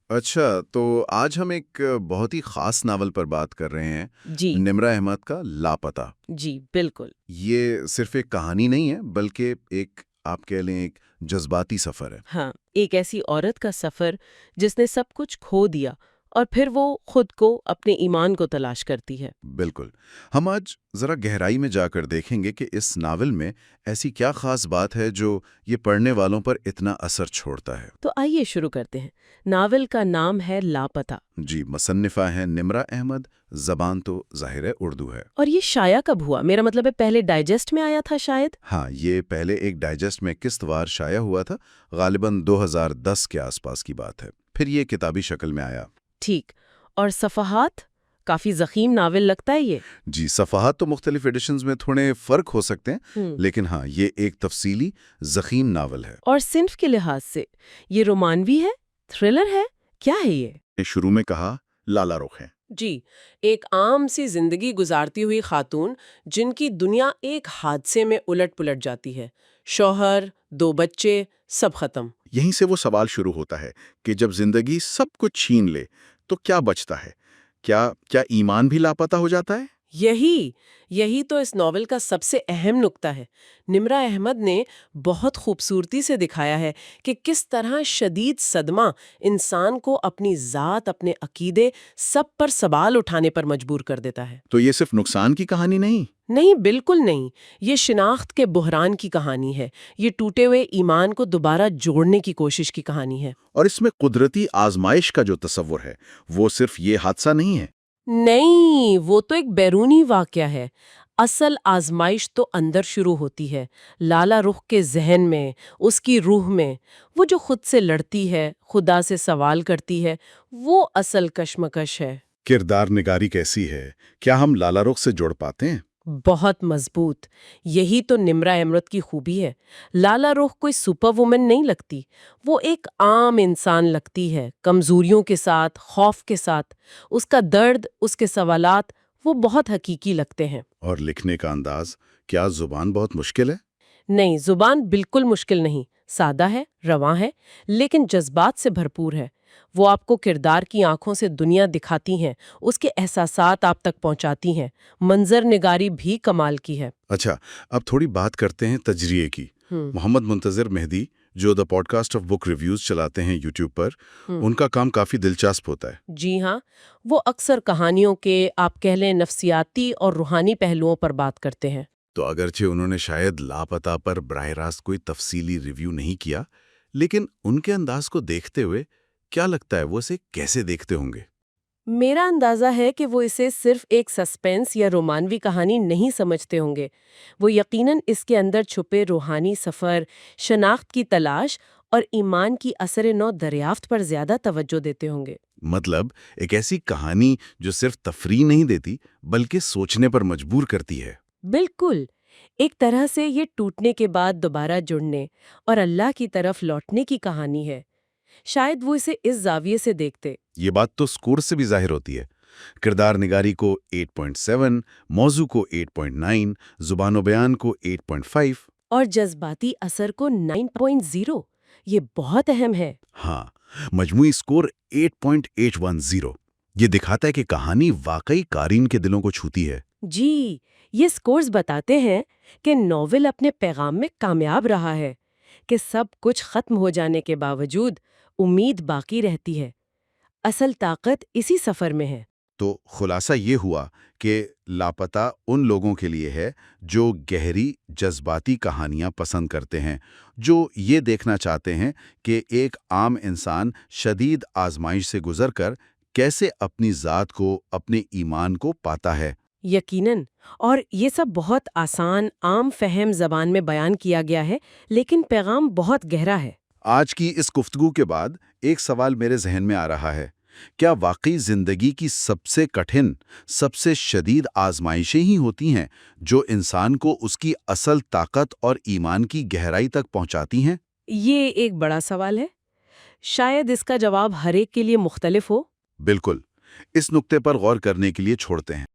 اچھا، تو آج ہم ایک بہت ہی خاص ناول پر بات کر رہے ہیں، جی نمرہ احمد کا لاپتہ۔ جی بالکل۔ یہ صرف ایک کہانی نہیں ہے، بلکہ ایک آپ کہہ لیں ایک جذباتی سفر ہے۔ ہاں، ایک ایسی عورت کا سفر جس نے سب کچھ کھو دیا اور پھر وہ خود کو، اپنے ایمان کو تلاش کرتی ہے۔ بالکل۔ ہم آج ذرا گہرائی میں جا کر دیکھیں گے کہ اس ناول میں ایسی کیا خاص بات ہے جو یہ پڑھنے والوں پر اتنا اثر چھوڑتا ہے۔ تو آئیے شروع کرتے ہیں۔ ناول کا نام ہے لاپتہ، جی، مصنفہ ہیں نمرہ احمد، زبان تو ظاہر ہے اردو ہے۔ اور یہ شائع کب ہوا؟ میرا مطلب ہے پہلے ڈائجسٹ میں آیا تھا شاید؟ ہاں، یہ پہلے ایک ڈائجسٹ میں قسط وار شائع ہوا تھا، غالباً 2010 کے آس پاس کی بات ہے۔ پھر یہ کتابی شکل میں آیا۔ ٹھیک۔ اور صفحات؟ کافی ضخیم ناول لگتا ہے یہ۔ جی، صفحات تو مختلف ایڈیشنز میں تھوڑے فرق ہو سکتے ہیں، لیکن ہاں، یہ ایک تفصیلی ضخیم ناول ہے۔ اور صنف کے لحاظ سے یہ رومانوی ہے، تھرلر ہے، کیا ہے یہ؟ شروع میں کہا لالا رخ ہے۔ جی، ایک عام سی زندگی گزارتی ہوئی خاتون جن کی دنیا ایک حادثے میں الٹ پلٹ جاتی ہے، شوہر، 2 بچے، سب ختم۔ یہیں سے وہ سوال شروع ہوتا ہے کہ جب زندگی سب کچھ چھین لے تو کیا بچتا ہے؟ کیا ایمان بھی لاپتہ ہو جاتا ہے؟ یہی تو اس ناول کا سب سے اہم نقطہ ہے۔ نمرہ احمد نے بہت خوبصورتی سے دکھایا ہے کہ کس طرح شدید صدمہ انسان کو اپنی ذات، اپنے عقیدے، سب پر سوال اٹھانے پر مجبور کر دیتا ہے۔ تو یہ صرف نقصان کی کہانی نہیں؟ نہیں، بالکل نہیں۔ یہ شناخت کے بحران کی کہانی ہے۔ یہ ٹوٹے ہوئے ایمان کو دوبارہ جوڑنے کی کوشش کی کہانی ہے۔ اور اس میں قدرتی آزمائش کا جو تصور ہے وہ صرف یہ حادثہ نہیں ہے۔ نہیں، وہ تو ایک بیرونی واقعہ ہے۔ اصل آزمائش تو اندر شروع ہوتی ہے، لالا رخ کے ذہن میں، اس کی روح میں۔ وہ جو خود سے لڑتی ہے، خدا سے سوال کرتی ہے، وہ اصل کشمکش ہے۔ کردار نگاری کیسی ہے؟ کیا ہم لالا رخ سے جوڑ پاتے ہیں؟ بہت مضبوط۔ یہی تو نمرہ احمد کی خوبی ہے۔ لالا رخ کوئی سپر وومن نہیں لگتی، وہ ایک عام انسان لگتی ہے، کمزوریوں کے ساتھ، خوف کے ساتھ۔ اس کا درد، اس کے سوالات، وہ بہت حقیقی لگتے ہیں۔ اور لکھنے کا انداز، کیا زبان بہت مشکل ہے؟ نہیں، زبان بالکل مشکل نہیں، سادہ ہے، رواں ہے، لیکن جذبات سے بھرپور ہے۔ وہ آپ کو کردار کی آنکھوں سے دنیا دکھاتی ہیں، اس کے احساسات آپ تک پہنچاتی ہیں۔ منظر نگاری بھی کمال کی ہے۔ اچھا، اب تھوڑی بات کرتے ہیں تجزیے کی۔ محمد منتظر مہدی، جو the podcast of book reviews چلاتے ہیں یوٹیوب پر، ان کا کام کافی دلچسپ ہوتا ہے۔ جی ہاں، وہ اکثر کہانیوں کے، آپ کہہ لیں، نفسیاتی اور روحانی پہلوؤں پر بات کرتے ہیں۔ تو اگرچہ انہوں نے شاید لاپتہ پر براہ راست کوئی تفصیلی ریویو نہیں کیا، لیکن ان کے انداز کو دیکھتے ہوئے کیا لگتا ہے وہ اسے کیسے دیکھتے ہوں گے؟ میرا اندازہ ہے کہ وہ اسے صرف ایک سسپینس یا رومانوی کہانی نہیں سمجھتے ہوں گے۔ وہ یقیناً اس کے اندر چھپے روحانی سفر، شناخت کی تلاش اور ایمان کی اثر نو دریافت پر زیادہ توجہ دیتے ہوں گے۔ مطلب ایک ایسی کہانی جو صرف تفریح نہیں دیتی بلکہ سوچنے پر مجبور کرتی ہے۔ بالکل، ایک طرح سے یہ ٹوٹنے کے بعد دوبارہ جڑنے اور اللہ کی طرف لوٹنے کی کہانی ہے۔ شاید وہ اسے اس زاویے سے دیکھتے۔ یہ بات تو سکور سے بھی ظاہر ہوتی ہے۔ کردار نگاری کو 8.7، موضوع کو 8.9، زبان و بیان کو 8.5، اور جذباتی اثر کو 9.0۔ یہ بہت اہم ہے۔ ہاں، مجموعی سکور 8.810۔ یہ دکھاتا ہے کہ کہانی واقعی قارئین کے دلوں کو چھوتی ہے۔ جی، یہ سکورز بتاتے ہیں کہ ناول اپنے پیغام میں کامیاب رہا ہے، کہ سب کچھ ختم ہو جانے کے باوجود امید باقی رہتی ہے۔ اصل طاقت اسی سفر میں ہے۔ تو خلاصہ یہ ہوا کہ لاپتہ ان لوگوں کے لیے ہے جو گہری جذباتی کہانیاں پسند کرتے ہیں، جو یہ دیکھنا چاہتے ہیں کہ ایک عام انسان شدید آزمائش سے گزر کر کیسے اپنی ذات کو، اپنے ایمان کو پاتا ہے۔ یقیناً، اور یہ سب بہت آسان، عام فہم زبان میں بیان کیا گیا ہے، لیکن پیغام بہت گہرا ہے۔ آج کی اس گفتگو کے بعد ایک سوال میرے ذہن میں آ رہا ہے، کیا واقعی زندگی کی سب سے کٹھن، سب سے شدید آزمائشیں ہی ہوتی ہیں جو انسان کو اس کی اصل طاقت اور ایمان کی گہرائی تک پہنچاتی ہیں؟ یہ ایک بڑا سوال ہے۔ شاید اس کا جواب ہر ایک کے لیے مختلف ہو۔ بالکل، اس نقطے پر غور کرنے کے لیے چھوڑتے ہیں۔